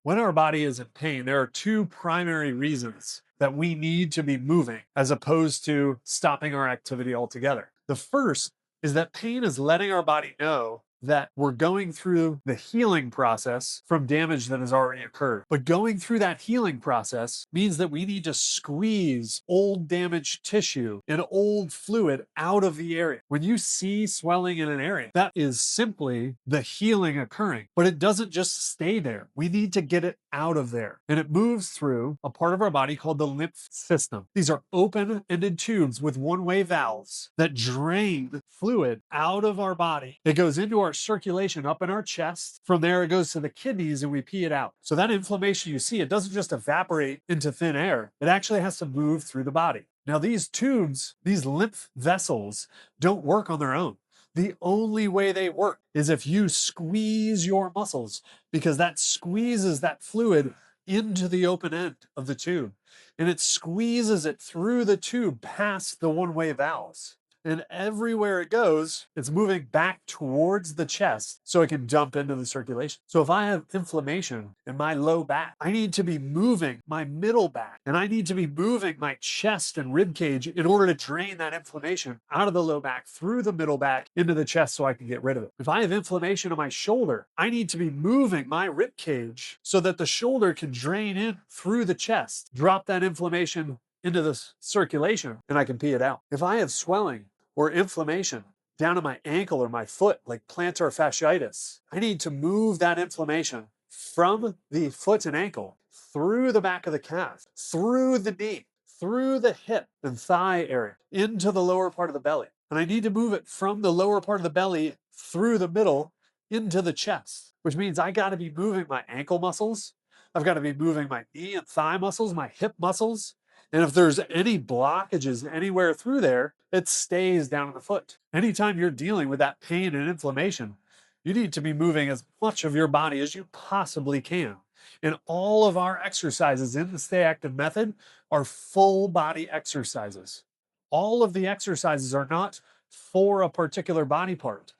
When our body is in pain, there are two primary reasons that we need to be moving as opposed to stopping our activity altogether. The first is that pain is letting our body know that we're going through the healing process from damage that has already occurred. But going through that healing process means that we need to squeeze old damaged tissue and old fluid out of the area. When you see swelling in an area, that is simply the healing occurring, but it doesn't just stay there. We need to get it out of there. And it moves through a part of our body called the lymph system. These are open-ended tubes with one-way valves that drain fluid out of our body. It goes into our circulation up in our chest. From there, it goes to the kidneys and we pee it out. So that inflammation you see, it doesn't just evaporate into thin air. It actually has to move through the body. Now, these tubes, these lymph vessels, don't work on their own. The only way they work is if you squeeze your muscles, because that squeezes that fluid into the open end of the tube. And it squeezes it through the tube past the one-way valves. And everywhere it goes, it's moving back towards the chest so it can dump into the circulation. So if I have inflammation in my low back, I need to be moving my middle back, and I need to be moving my chest and rib cage in order to drain that inflammation out of the low back, through the middle back, into the chest so I can get rid of it. If I have inflammation in my shoulder, I need to be moving my rib cage so that the shoulder can drain in through the chest, drop that inflammation into the circulation, and I can pee it out. If I have swelling or inflammation down in my ankle or my foot, like plantar fasciitis, I need to move that inflammation from the foot and ankle through the back of the calf, through the knee, through the hip and thigh area, into the lower part of the belly. And I need to move it from the lower part of the belly through the middle into the chest, which means I got to be moving my ankle muscles. I've got to be moving my knee and thigh muscles, my hip muscles. And if there's any blockages anywhere through there, it stays down in the foot. Anytime you're dealing with that pain and inflammation, you need to be moving as much of your body as you possibly can. And all of our exercises in the Stay Active method are full body exercises. All of the exercises are not for a particular body part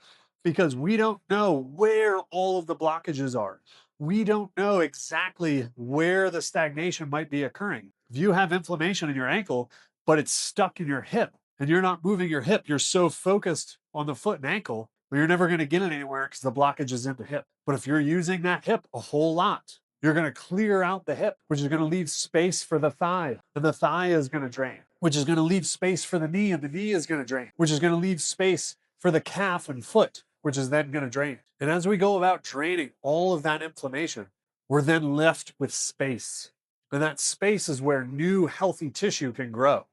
because we don't know where all of the blockages are. We don't know exactly where the stagnation might be occurring. If you have inflammation in your ankle, but it's stuck in your hip and you're not moving your hip, you're so focused on the foot and ankle, well, you're never going to get it anywhere because the blockage is in the hip. But if you're using that hip a whole lot, you're going to clear out the hip, which is going to leave space for the thigh, and the thigh is going to drain, which is going to leave space for the knee, and the knee is going to drain, which is going to leave space for the calf and foot, which is then going to drain. And as we go about draining all of that inflammation, we're then left with space. And that space is where new healthy tissue can grow.